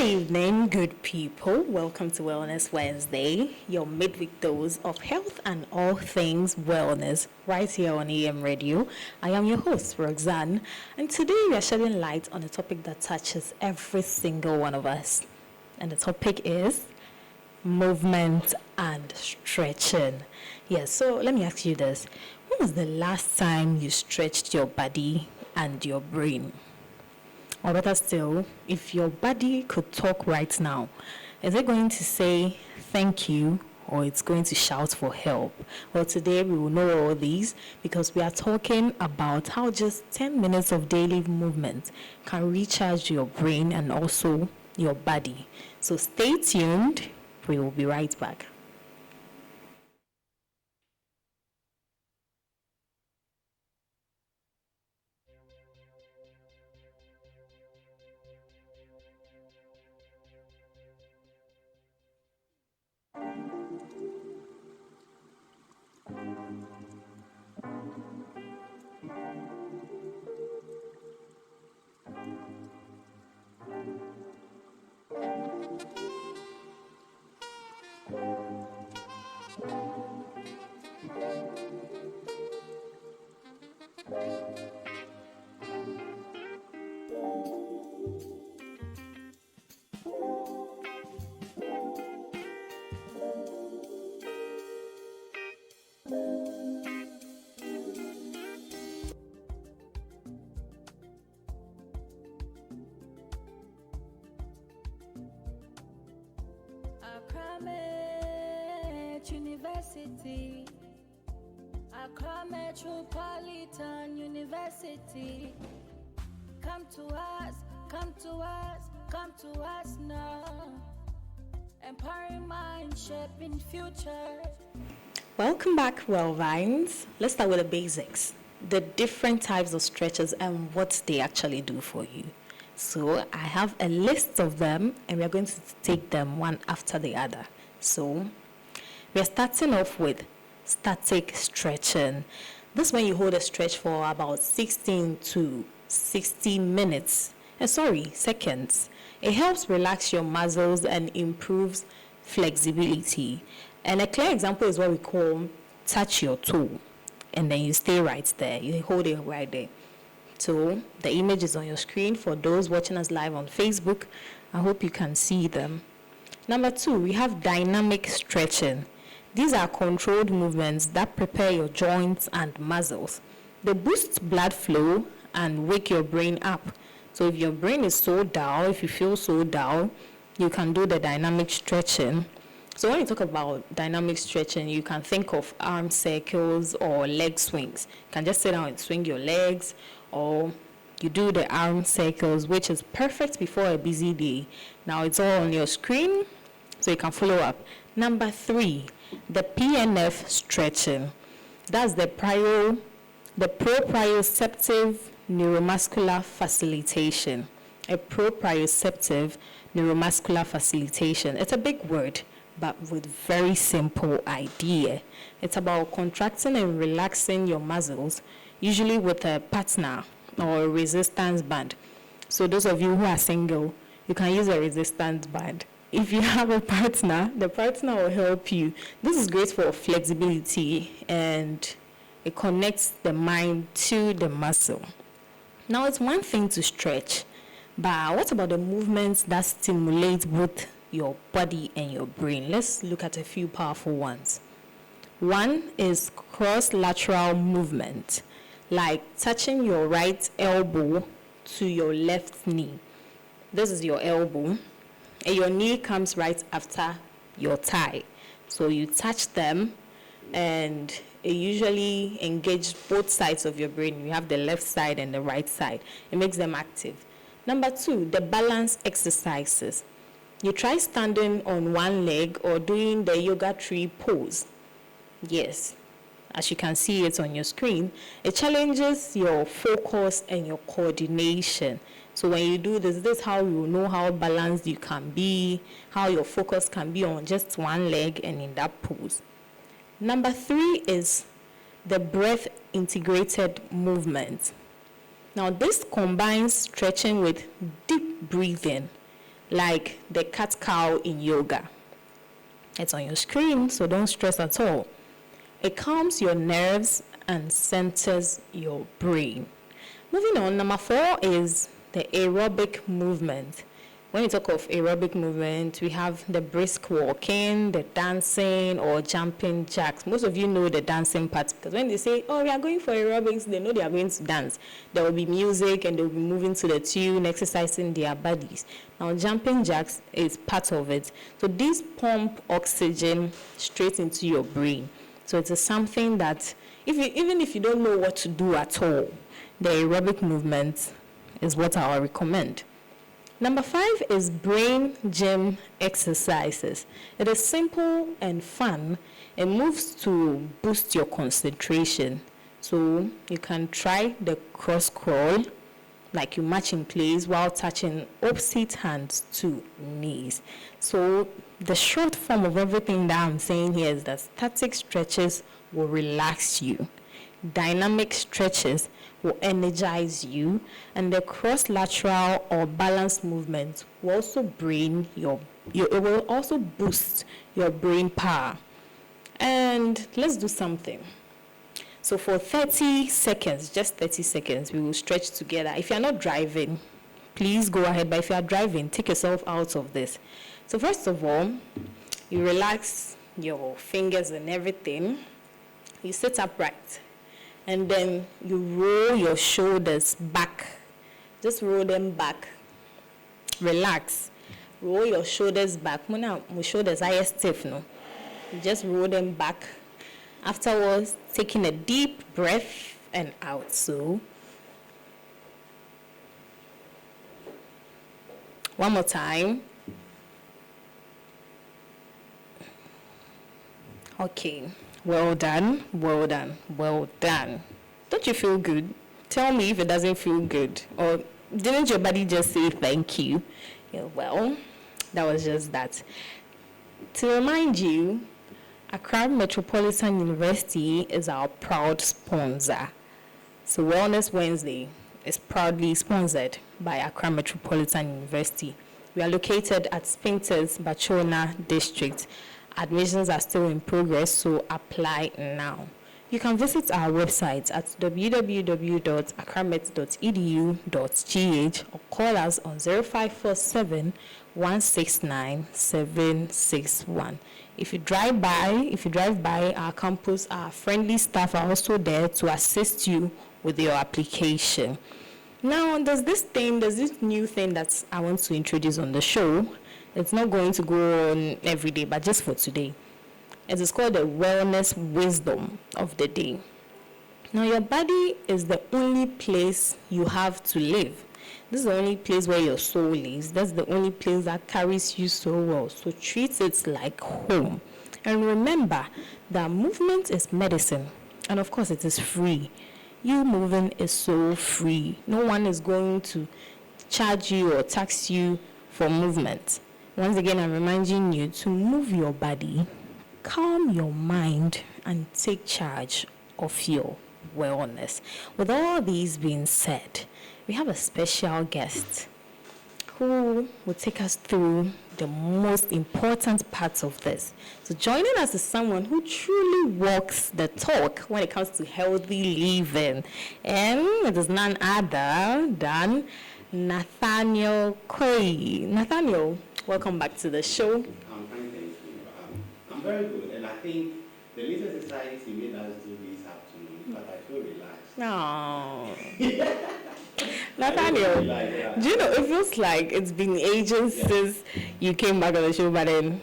evening, good people. Welcome to Wellness Wednesday, your midweek dose of health and all things wellness, right here on EM Radio. I am your host, Roxanne, and today we are shedding light on a topic that touches every single one of us. And the topic is movement and stretching. Yes, so let me ask you this. When was the last time you stretched your body and your brain? Or better still, if your body could talk right now, is it going to say thank you or it's going to shout for help? Well, today we will know all these because we are talking about how just 10 minutes of daily movement can recharge your brain and also your body. So stay tuned. We will be right back. University, Accra Metropolitan University. Come to us, come to us, come to us now. Empowering mind, shaping future. Welcome back, Wellvines. Let's start with the basics. The different types of stretches and what they actually do for you. So I have a list of them and we are going to take them one after the other. So we're starting off with static stretching. This is when you hold a stretch for about 16 to 60 seconds. It helps relax your muscles and improves flexibility. And a clear example is what we call touch your toe. And then you stay right there. You hold it right there. So the image is on your screen for those watching us live on Facebook. I hope you can see them. Number 2, we have dynamic stretching. These are controlled movements that prepare your joints and muscles. They boost blood flow and wake your brain up. So if your brain is so dull, if you feel so dull, you can do the dynamic stretching. So when you talk about dynamic stretching, you can think of arm circles or leg swings. You can just sit down and swing your legs, or you do the arm circles, which is perfect before a busy day. Now it's all on your screen, so you can follow up. Number 3, the PNF stretching. That's the proprioceptive neuromuscular facilitation. A proprioceptive neuromuscular facilitation. It's a big word, but with very simple idea. It's about contracting and relaxing your muscles, usually with a partner or a resistance band. So those of you who are single, you can use a resistance band. If you have a partner, the partner will help you. This is great for flexibility and it connects the mind to the muscle. Now, it's one thing to stretch, but what about the movements that stimulate both your body and your brain? Let's look at a few powerful ones. One is cross-lateral movement, like touching your right elbow to your left knee. This is your elbow. And your knee comes right after your thigh. So you touch them and it usually engages both sides of your brain. You have the left side and the right side. It makes them active. Number 2, the balance exercises. You try standing on one leg or doing the yoga tree pose. Yes, as you can see it on your screen, it challenges your focus and your coordination. So when you do this is how you know how balanced you can be, how your focus can be on just one leg and in that pose. Number 3 is the breath integrated movement. Now this combines stretching with deep breathing. like the cat cow in yoga. It's on your screen, so don't stress at all. It calms your nerves and centers your brain. Moving on, number 4 is the aerobic movement. When we talk of aerobic movement, we have the brisk walking, the dancing, or jumping jacks. Most of you know the dancing part, because when they say, oh, we are going for aerobics, they know they are going to dance. There will be music and they will be moving to the tune, exercising their bodies. Now, jumping jacks is part of it. So these pump oxygen straight into your brain. So it is something that, even if you don't know what to do at all, the aerobic movement is what I recommend. Number 5 is brain gym exercises. It is simple and fun. It moves to boost your concentration. So you can try the cross crawl, like you match in place while touching opposite hands to knees. So the short form of everything that I'm saying here is that static stretches will relax you. Dynamic stretches will energize you, and the cross-lateral or balance movement will also it will also boost your brain power. And let's do something. So for 30 seconds, just 30 seconds, we will stretch together. If you're not driving, please go ahead, but if you are driving, take yourself out of this. So first of all, you relax your fingers and everything. You sit upright. And then you roll your shoulders back. Just roll them back. Relax. Roll your shoulders back. My shoulders are stiff, no? You just roll them back. Afterwards, taking a deep breath and out. So, one more time. Okay. Well done, well done, well done. Don't you feel good? Tell me if it doesn't feel good. Or didn't your body just say thank you? Yeah, well, that was just that. To remind you, Accra Metropolitan University is our proud sponsor. So Wellness Wednesday is proudly sponsored by Accra Metropolitan University. We are located at Spintex, Bachona District. Admissions are still in progress, so apply now. You can visit our website at www.accramet.edu.gh or call us on 0547 169 761. If you drive by our campus, our friendly staff are also there to assist you with your application. Now, there's this new thing that I want to introduce on the show. It's not going to go on every day, but just for today. It is called the wellness wisdom of the day. Now, your body is the only place you have to live. This is the only place where your soul is. That's the only place that carries you so well. So treat it like home. And remember that movement is medicine. And of course, it is free. You moving is so free. No one is going to charge you or tax you for movement. Once again, I'm reminding you to move your body, calm your mind, and take charge of your wellness. With all these being said, we have a special guest who will take us through the most important parts of this. So joining us is someone who truly walks the talk when it comes to healthy living. And it is none other than Nathaniel Quay. Nathaniel, welcome back to the show. I'm fine, thank you. I'm very good, and I think the Laser Society made us do this afternoon, but I feel relaxed. No. Nathaniel, do you know, it feels like it's been ages since you came back on the show, but then,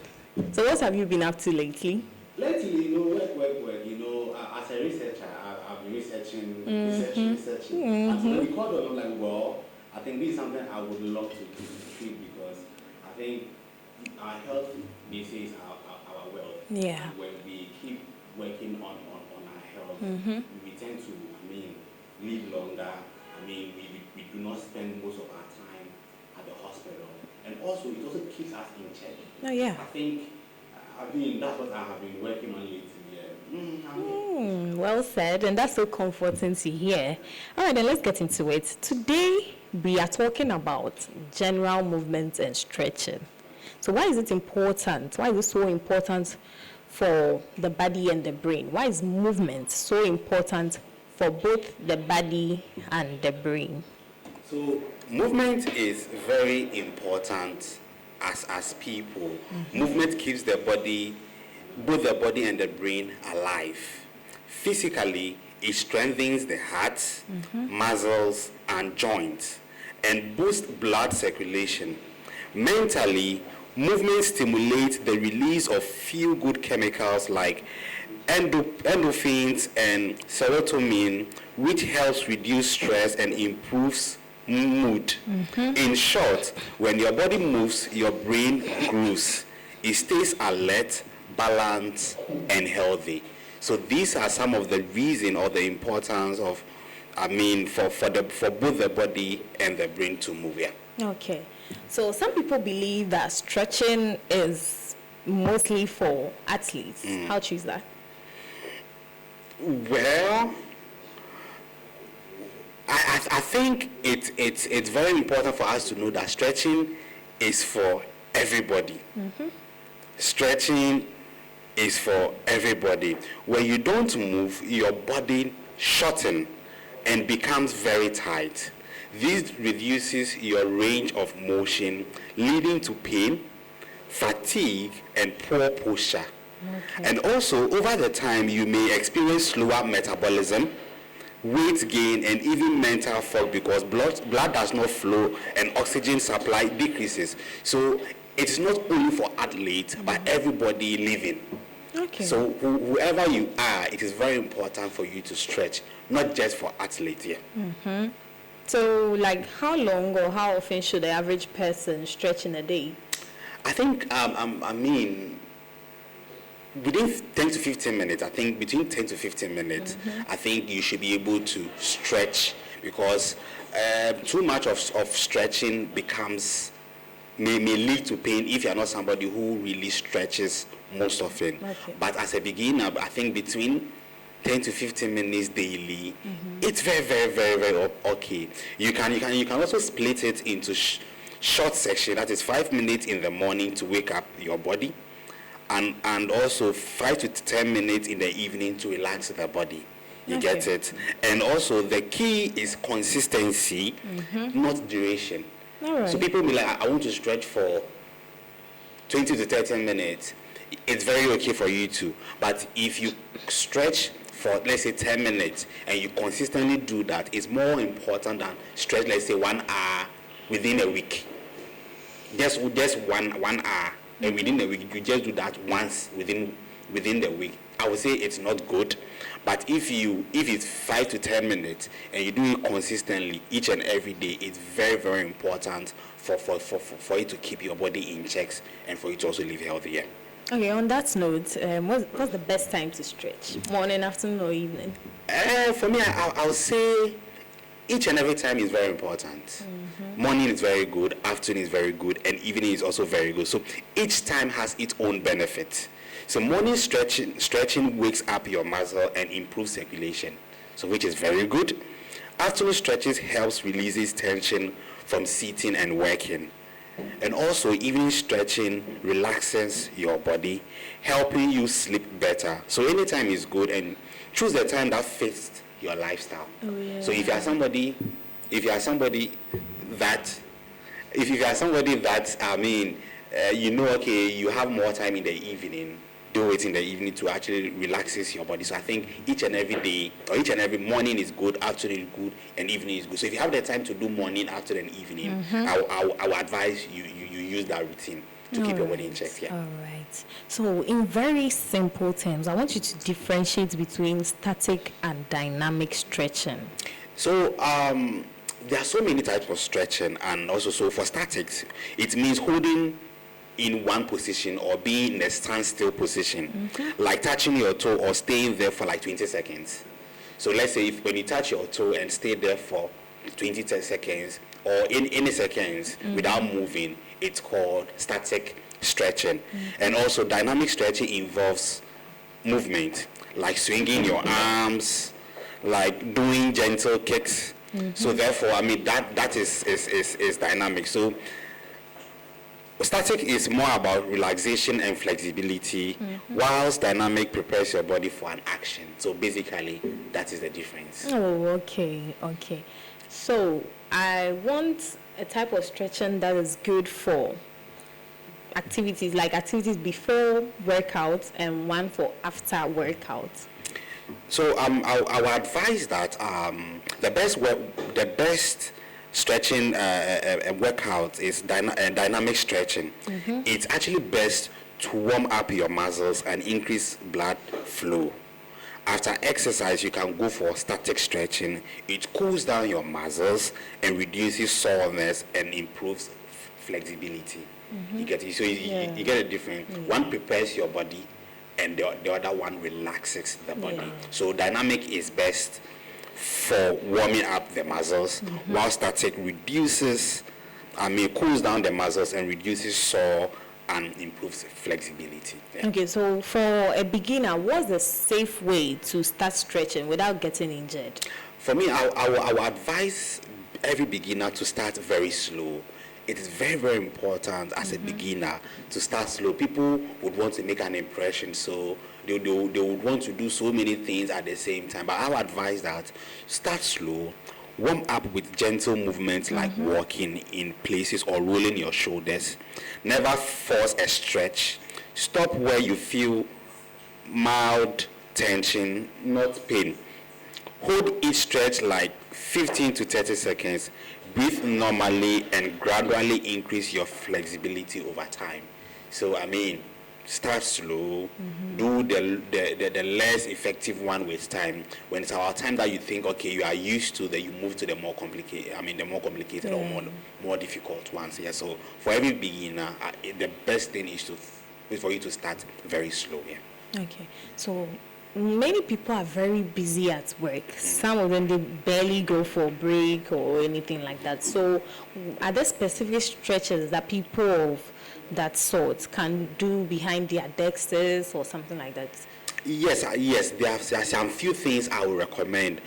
so what have you been up to lately? Lately, work. As a researcher, I've been researching. And so we called on, I'm like, well, I think this is something I would love to treat because I think our health, they say, is our wealth. Yeah. And when we keep working on our health, we tend to, live longer. We do not spend most of our time at the hospital. And also, it also keeps us in check. Oh, yeah. I think, that's what I have been working on lately. Well said, and that's so comforting to hear. All right, then let's get into it. Today, we are talking about general movements and stretching. So why is it important? Why is it so important for the body and the brain? Why is movement so important for both the body and the brain? So movement is very important as people. Movement keeps the body, both the body and the brain alive. Physically, it strengthens the heart, muscles, and joints, and boosts blood circulation. Mentally, movement stimulates the release of feel-good chemicals like endorphins and serotonin, which helps reduce stress and improves mood. In short, when your body moves, your brain grows. It stays alert, balanced, and healthy. So these are some of the reason or the importance of, for both the body and the brain to move. Yeah. Okay. So some people believe that stretching is mostly for athletes. How true is that? Well, I think it's very important for us to know that stretching is for everybody. Stretching is for everybody. When you don't move, your body shortens and becomes very tight. This reduces your range of motion, leading to pain, fatigue, and poor posture. And also, over the time, you may experience slower metabolism, weight gain, and even mental fog because blood does not flow and oxygen supply decreases. So it's not only for athletes, but everybody living. Okay. So whoever you are, it is very important for you to stretch, not just for athletes. Yeah. So, like, how long or how often should the average person stretch in a day? I think, within 10 to 15 minutes, I think between 10 to 15 minutes, I think you should be able to stretch because too much of stretching may lead to pain if you're not somebody who really stretches most often. But as a beginner, I think between 10 to 15 minutes daily, it's very, very, very, very okay. You can also split it into short section, that is 5 minutes in the morning to wake up your body, and also 5 to 10 minutes in the evening to relax the body. You get it? And also the key is consistency, not duration. So people be like, I want to stretch for 20 to 30 minutes. It's very okay for you to. But if you stretch for, let's say, 10 minutes and you consistently do that, it's more important than stretch, let's say, 1 hour within a week. Just 1 hour. And within the week, you just do that once within the week. I would say it's not good. But if it's 5 to 10 minutes and you do it consistently each and every day, it's very, very important for you to keep your body in checks and for you to also live healthier. Okay, on that note, what's the best time to stretch? Morning, afternoon, or evening? For me, I'll say each and every time is very important. Morning is very good, afternoon is very good, and evening is also very good. So each time has its own benefit. So morning stretching wakes up your muscle and improves circulation, so which is very good. Afternoon stretches helps releases tension from sitting and working. And also evening stretching relaxes your body, helping you sleep better. So anytime is good, and choose the time that fits your lifestyle. So if you are somebody that you have more time in the evening, do it in the evening to actually relaxes your body. So I think each and every day or each and every morning is good, afternoon is good, and evening is good. So if you have the time to do morning, afternoon, and evening, I would advise you use that routine to keep your body in check. Yeah. All right. So in very simple terms, I want you to differentiate between static and dynamic stretching. So there are so many types of stretching, and also so for statics, it means holding in one position or being in a standstill position, like touching your toe or staying there for like 20 seconds. So let's say when you touch your toe and stay there for 20 seconds or in any seconds without moving, it's called static stretching. And also dynamic stretching involves movement, like swinging your arms, like doing gentle kicks, So therefore, I mean, that is dynamic. So static is more about relaxation and flexibility, whilst dynamic prepares your body for an action. So basically, that is the difference. Oh, okay. So I want a type of stretching that is good for activities, like activities before workouts and one for after workouts. So I would advise that the best stretching workout is dynamic stretching. It's actually best to warm up your muscles and increase blood flow. After exercise, you can go for static stretching. It cools down your muscles and reduces soreness and improves flexibility. You get it? So you get a different. One prepares your body, and the other one relaxes the body. So dynamic is best for warming up the muscles, while static cools down the muscles and reduces sore and improves flexibility. Yeah. Okay, so for a beginner, what's the safe way to start stretching without getting injured? For me, I will advise every beginner to start very slow. It is very, very important as a beginner to start slow. People would want to make an impression, so they would want to do so many things at the same time. But I would advise that start slow, warm up with gentle movements like walking in places or rolling your shoulders. Never force a stretch. Stop where you feel mild tension, not pain. Hold each stretch like 15 to 30 seconds. Breathe normally and gradually increase your flexibility over time. So I mean, start slow, do the less effective one with time. When it's our time that you think, okay, you are used to, that you move to the more complicated, or more difficult ones. Yeah. So for every beginner, the best thing is for you to start very slow. Yeah. Okay, so many people are very busy at work. Some of them, they barely go for a break or anything like that. So are there specific stretches that people of that sort can do behind their desks or something like that? Yes. There are some few things I would recommend.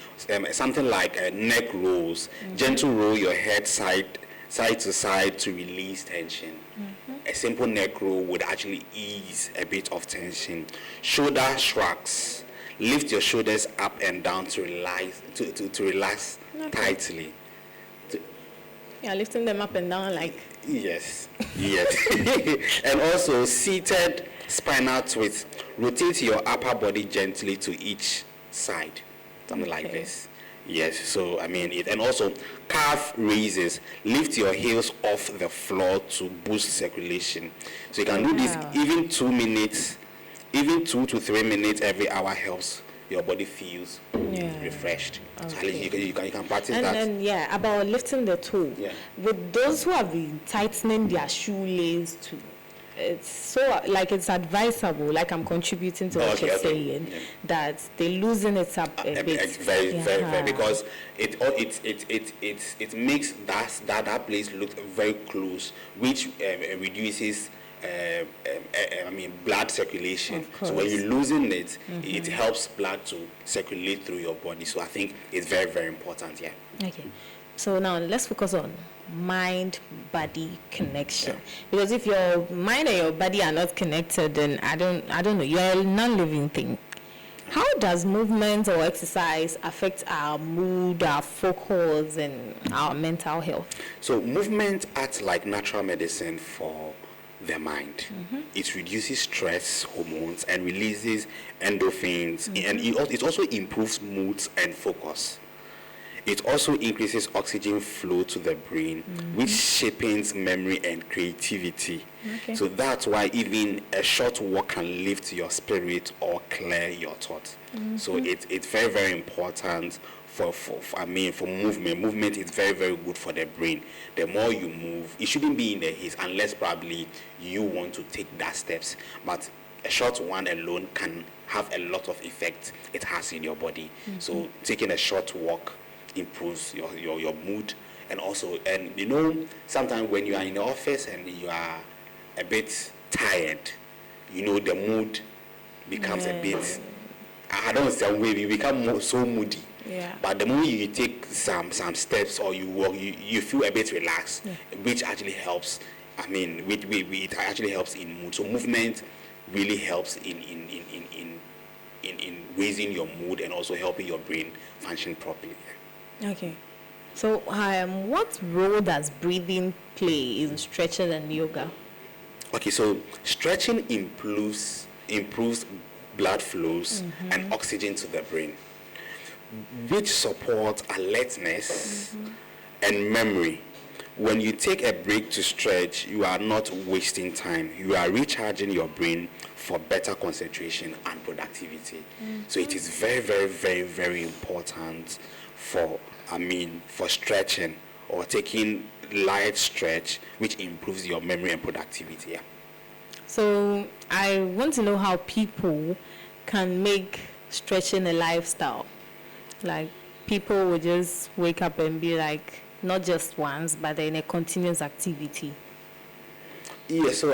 Something like neck rolls. Gentle roll your head side to side to release tension. A simple neck roll would actually ease a bit of tension. Shoulder shrugs. Lift your shoulders up and down to relax tightly. Lifting them up and down like... Yes. And also seated spinal twist. Rotate your upper body gently to each side. Something like this. Yes, so I mean it. And also calf raises. Lift your heels off the floor to boost circulation. So you can do this even 2 minutes, even 2 to 3 minutes every hour helps your body feels refreshed. Okay. So at least you can practice that. And then about lifting the toe. With those who have been tightening their shoelace too, it's it's advisable, like I'm contributing to what you're saying, that they loosen it up a bit. It's very, because it makes that place look very close, which reduces blood circulation. So when you loosen it, it helps blood to circulate through your body. So I think it's very, very important. Yeah. Okay. So now let's focus on mind-body connection. Because if your mind and your body are not connected, then I don't know, you're a non-living thing. How does movement or exercise affect our mood, our focus, and our mental health? So movement acts like natural medicine for the mind. It reduces stress hormones and releases endorphins, and it also improves moods and focus. It also increases oxygen flow to the brain, which shapes memory and creativity. Okay. So that's why even a short walk can lift your spirit or clear your thoughts. So it's very, very important for movement. Movement is very, very good for the brain. The more you move, it shouldn't be in the haste unless probably you want to take that steps. But a short one alone can have a lot of effect it has in your body. So taking a short walk improves your mood, and also, and sometimes when you are in the office and you are a bit tired, the mood becomes a bit, I don't say we become so moody. Yeah. But the moment you take some steps or you walk, you feel a bit relaxed, which actually helps. I mean, it actually helps in mood. So movement really helps in raising your mood and also helping your brain function properly. Okay. So, what role does breathing play in stretching and yoga? Okay, so stretching improves blood flows and oxygen to the brain, which supports alertness and memory. When you take a break to stretch, you are not wasting time. You are recharging your brain for better concentration and productivity. So it is very, very, very, very important for stretching or taking light stretch, which improves your memory and productivity. Yeah. So I want to know how people can make stretching a lifestyle. Like, people would just wake up and be like, not just once, but in a continuous activity. Yeah, so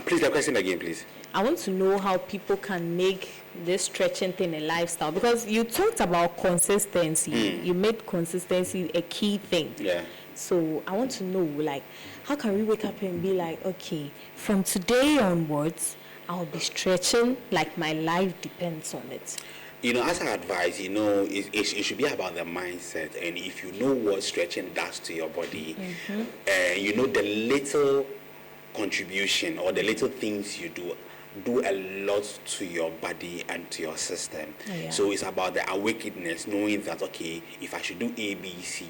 please, the question again, please. I want to know how people can make this stretching thing a lifestyle, because you talked about consistency. You made consistency a key thing. Yeah. So I want to know, like, how can we wake up and be like, okay, from today onwards, I'll be stretching like my life depends on it. As I advise, it should be about the mindset. And if you know what stretching does to your body, the little contribution or the little things you do a lot to your body and to your system. Yeah. So it's about the awakeness, knowing that, okay, if I should do A, B, C,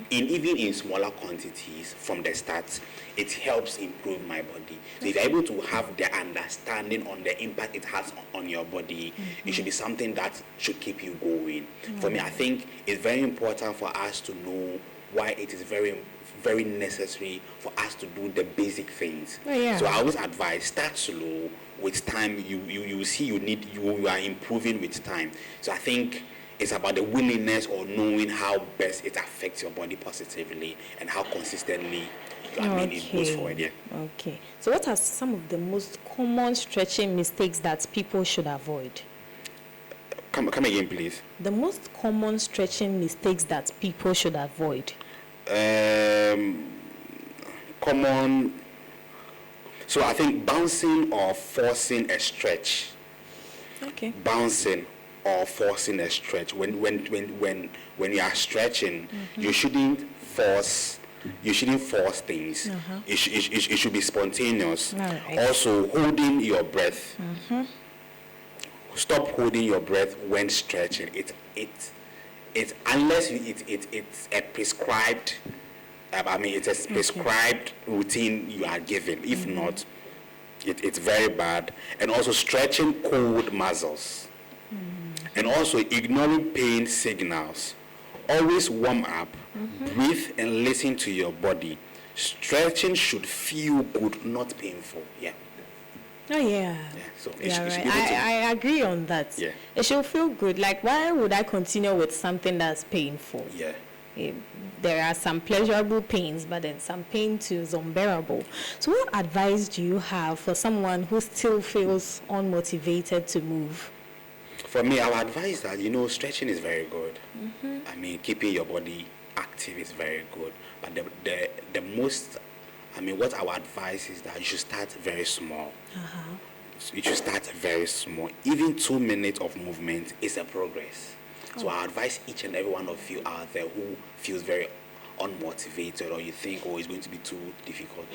even in smaller quantities from the start, it helps improve my body. So if you're able to have the understanding on the impact it has on your body, it should be something that should keep you going. For me, I think it's very important for us to know why it is very, very necessary for us to do the basic things. So I always advise, start slow. With time, you see you are improving with time. So I think it's about the willingness or knowing how best it affects your body positively and how consistently it goes forward. Yeah. Okay. So what are some of the most common stretching mistakes that people should avoid? Come again, please. The most common stretching mistakes that people should avoid. Common. So I think bouncing or forcing a stretch. Okay. Bouncing or forcing a stretch. When you are stretching, you shouldn't force. You shouldn't force things. It should be spontaneous. Right. Also, holding your breath. Stop holding your breath when stretching. It's unless it's a prescribed. It's a prescribed routine you are given. If not, it's very bad. And also stretching cold muscles. And also ignoring pain signals. Always warm up, breathe, and listen to your body. Stretching should feel good, not painful. Yeah. Oh, yeah. So Right. I agree on that. Yeah. It should feel good. Like, why would I continue with something that's painful? Yeah. There are some pleasurable pains, but then some pain too is unbearable. So what advice do you have for someone who still feels unmotivated to move? For me, I would advise that, stretching is very good. Keeping your body active is very good. But the most, what I would advise is that you should start very small. You should start very small. Even 2 minutes of movement is a progress. So I advise each and every one of you out there who feels very unmotivated or you think, it's going to be too difficult.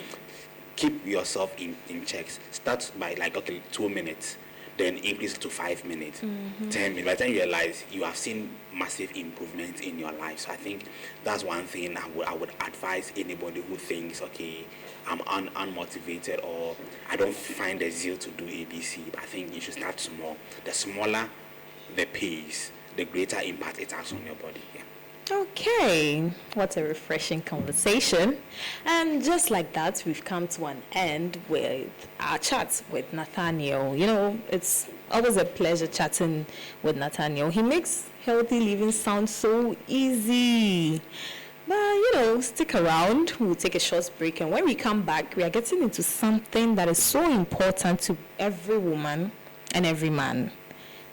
Keep yourself in checks. Start by 2 minutes. Then increase to 5 minutes, 10 minutes. By the time you realize you have seen massive improvements in your life. So I think that's one thing I would advise anybody who thinks, okay, I'm unmotivated or I don't find the zeal to do ABC. But I think you should start small. The smaller the pace, the greater impact it has on your body. Yeah. Okay, what a refreshing conversation. And just like that, we've come to an end with our chat with Nathaniel. It's always a pleasure chatting with Nathaniel. He makes healthy living sound so easy. But, stick around. We'll take a short break. And when we come back, we are getting into something that is so important to every woman and every man.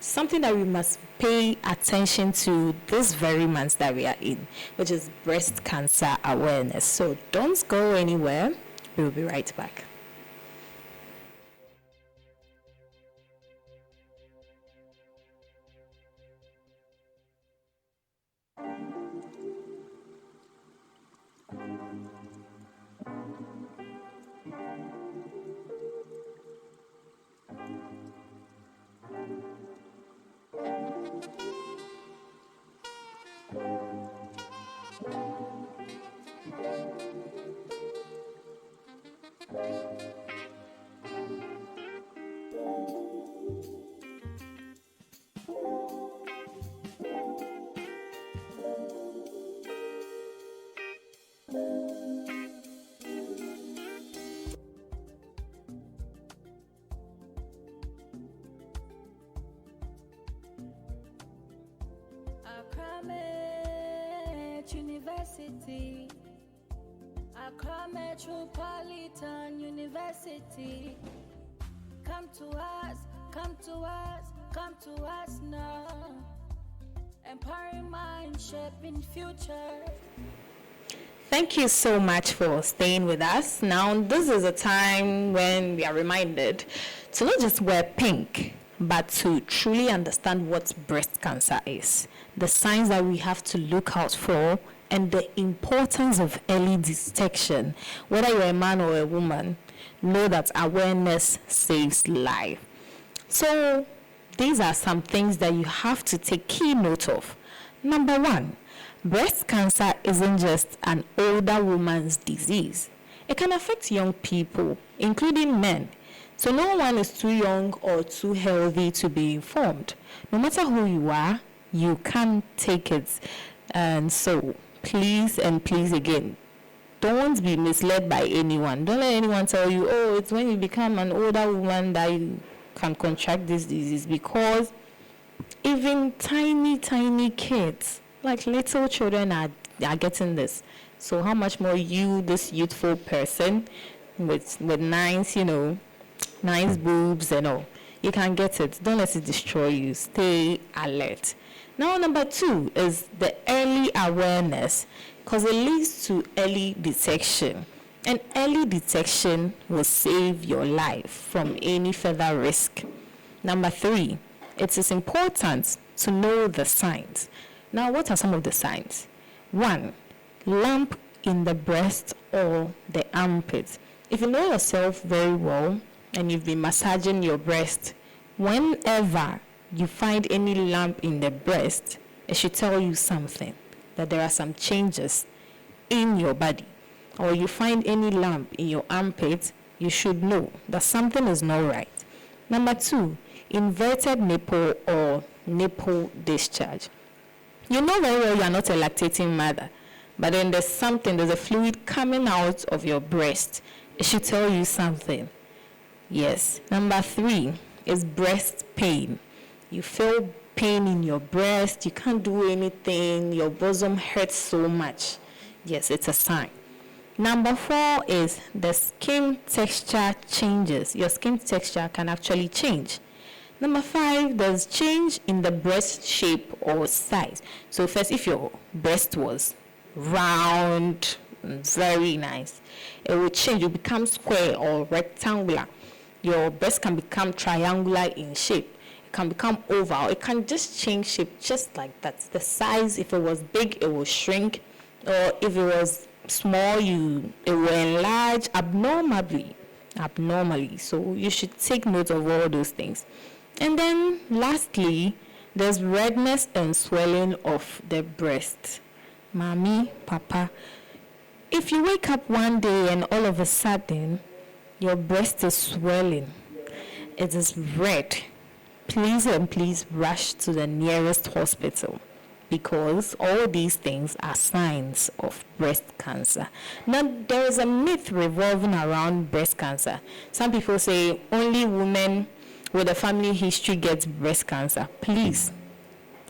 something that we must pay attention to this very month that we are in, which is breast cancer awareness. So don't go anywhere. We'll be right back. University, Accra Metropolitan University. Come to us, come to us, come to us now. Empowering mind, shaping future. Thank you so much for staying with us. Now, this is a time when we are reminded to not just wear pink, but to truly understand what breast cancer is, the signs that we have to look out for, and the importance of early detection. Whether you're a man or a woman, know that awareness saves life. So, these are some things that you have to take key note of. Number one, breast cancer isn't just an older woman's disease. It can affect young people, including men. So no one is too young or too healthy to be informed. No matter who you are, you can take it. And so, please and please again, don't be misled by anyone. Don't let anyone tell you, oh, it's when you become an older woman that you can contract this disease, because even tiny kids, like little children, are getting this. So how much more you, this youthful person with nice, nice boobs and all, you can get it. Don't let it destroy you. Stay alert. Now, number two is the early awareness, because it leads to early detection. And early detection will save your life from any further risk. Number three, it is important to know the signs. Now, what are some of the signs? One, lump in the breast or the armpit. If you know yourself very well and you've been massaging your breast, whenever you find any lump in the breast, it should tell you something, that there are some changes in your body. Or you find any lump in your armpit, you should know that something is not right. Number two, inverted nipple or nipple discharge. You know very well you are not a lactating mother, but then there's a fluid coming out of your breast. It should tell you something. Yes. Number three is breast pain. You feel pain in your breast, you can't do anything, your bosom hurts so much. Yes, it's a sign. Number four is the skin texture changes. Your skin texture can actually change. Number five, there's change in the breast shape or size. So first, if your breast was round, very nice, it will change. You become square or rectangular. Your breast can become triangular in shape. It can become oval. It can just change shape just like that. The size, if it was big, it will shrink. Or if it was small, it will enlarge abnormally. So you should take note of all those things. And then lastly, there's redness and swelling of the breast. Mommy, Papa, if you wake up one day and all of a sudden your breast is swelling, it is red, please rush to the nearest hospital, because all these things are signs of breast cancer. Now, there is a myth revolving around breast cancer. Some people say only women with a family history gets breast cancer. Please,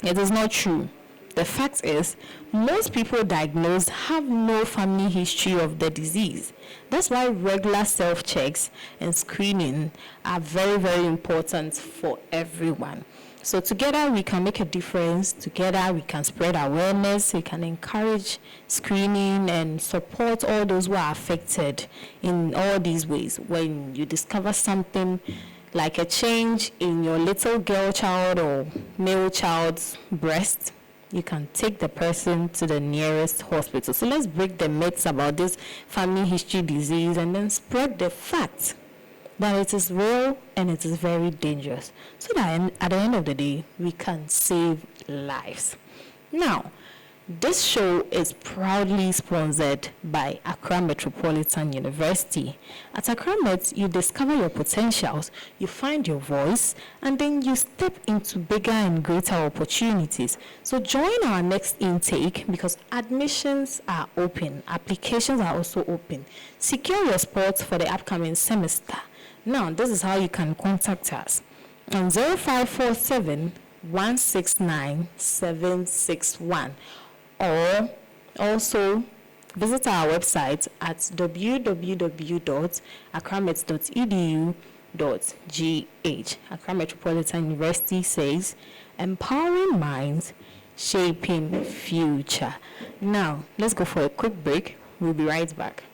it is not true. The fact is, most people diagnosed have no family history of the disease. That's why regular self-checks and screening are very, very important for everyone. So together we can make a difference. Together we can spread awareness. We can encourage screening and support all those who are affected in all these ways. When you discover something like a change in your little girl child or male child's breast, you can take the person to the nearest hospital. So let's break the myths about this family history disease and then spread the fact that it is real and it is very dangerous, so that at the end of the day, we can save lives. Now, this show is proudly sponsored by Accra Metropolitan University. At Accra Met, you discover your potentials, you find your voice, and then you step into bigger and greater opportunities. So join our next intake because admissions are open, applications are also open. Secure your spots for the upcoming semester. Now, this is how you can contact us on 0547 169 761, or also visit our website at www.accramet.edu.gh. Accra Metropolitan University says, empowering minds, shaping future. Now, let's go for a quick break. We'll be right back.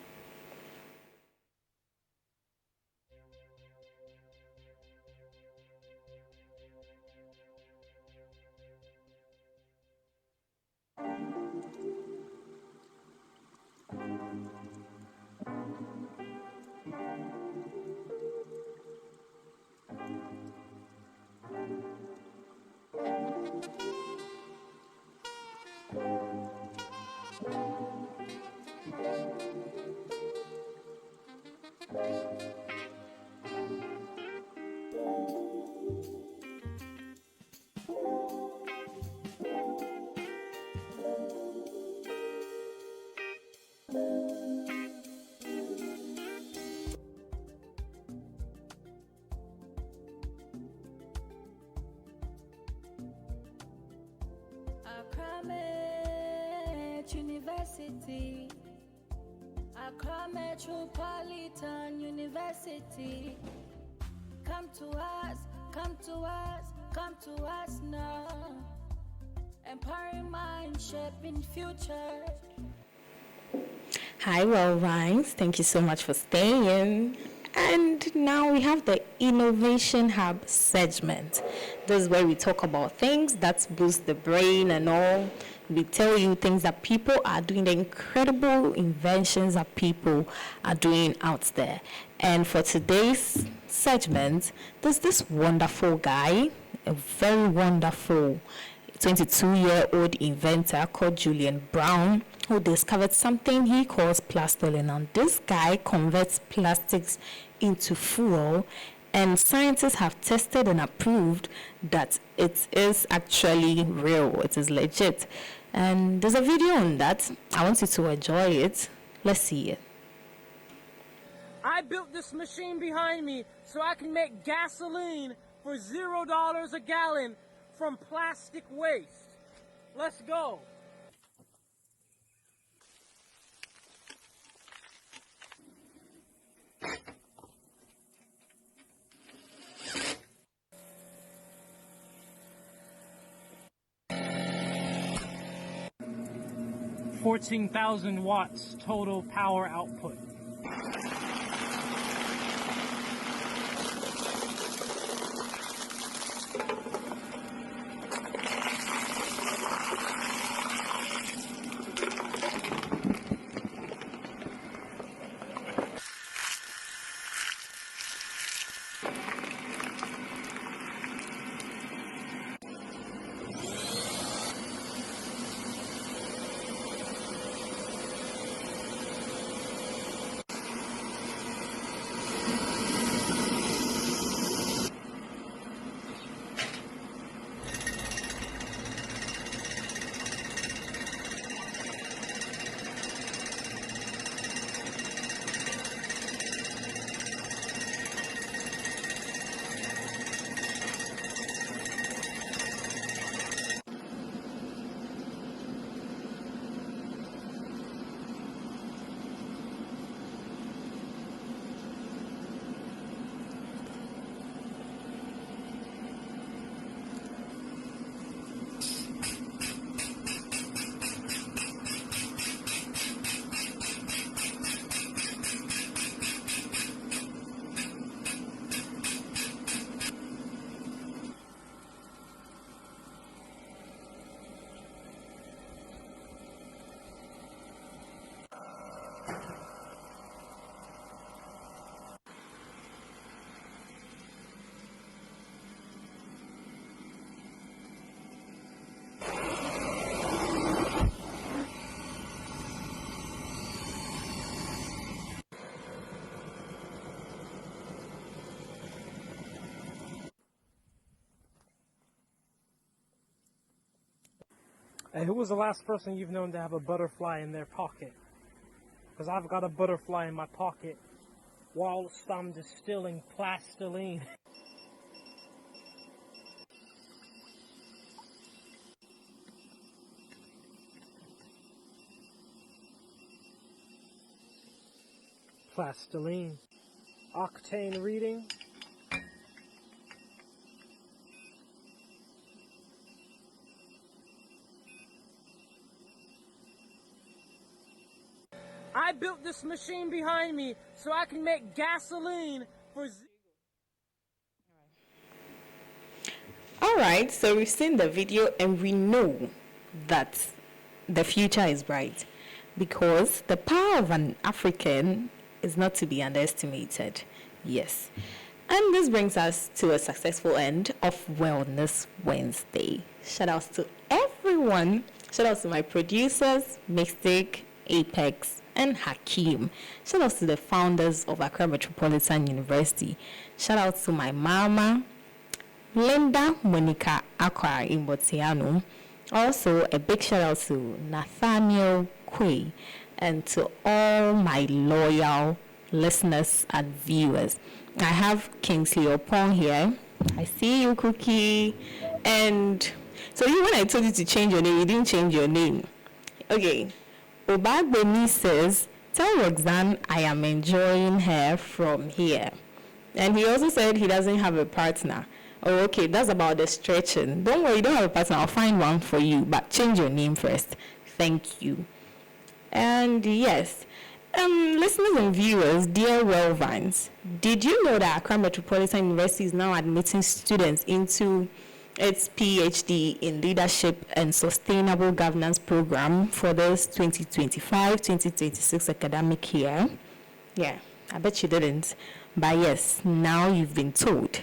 Accra University, Accra Metropolitan University. Come to us, come to us, come to us now. Empowering mind, shaping future. Hi, Well Vines. Thank you so much for staying. And now we have the Innovation Hub segment. This is where we talk about things that boost the brain and all. We tell you things that people are doing, the incredible inventions that people are doing out there. And for today's segment, there's this wonderful guy, a very wonderful 22-year-old inventor called Julian Brown, who discovered something he calls Plastoline. And this guy converts plastics into fuel, and scientists have tested and approved that it is actually real, it is legit. And there's a video on that. I want you to enjoy it. Let's see it. I built this machine behind me so I can make gasoline for $0 a gallon from plastic waste. Let's go. $14,000 watts total power output. Hey, who was the last person you've known to have a butterfly in their pocket? Because I've got a butterfly in my pocket whilst I'm distilling Plastoline. Plastoline. Octane reading. I built this machine behind me so I can make gasoline for All right, so we've seen the video and we know that the future is bright because the power of an African is not to be underestimated. Yes. And this brings us to a successful end of Wellness Wednesday. Shout outs to everyone. Shout outs to my producers, Mistake, Apex, and Hakeem. Shout outs to the founders of Accra Metropolitan University. Shout outs to my mama, Linda Monica Accra in Botiano. Also, a big shout out to Nathaniel Quay and to all my loyal listeners and viewers. I have Kingsley Opon here. I see you, Cookie. And so when I told you to change your name, you didn't change your name. Okay. Obagbemi says, tell Roxanne I am enjoying her from here. And he also said he doesn't have a partner. Oh, okay, that's about the stretching. Don't worry, you don't have a partner. I'll find one for you, but change your name first. Thank you. And yes, listeners and viewers, dear Wellvines, did you know that Accra Metropolitan University is now admitting students into its PhD in Leadership and Sustainable Governance program for this 2025-2026 academic year? Yeah, I bet you didn't. But yes, now you've been told.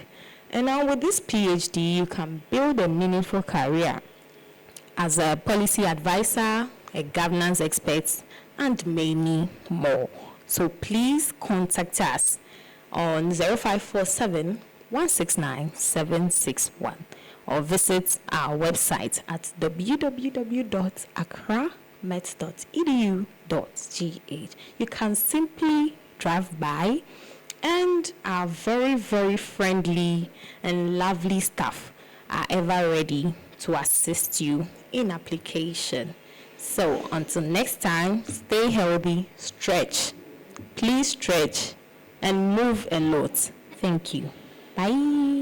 And now with this PhD, you can build a meaningful career as a policy advisor, a governance expert, and many more. So please contact us on 0547 169 761 or visit our website at www.accramet.edu.gh. You can simply drive by, and our very, very friendly and lovely staff are ever ready to assist you in application. So until next time, stay healthy, stretch. Please stretch and move a lot. Thank you. Bye.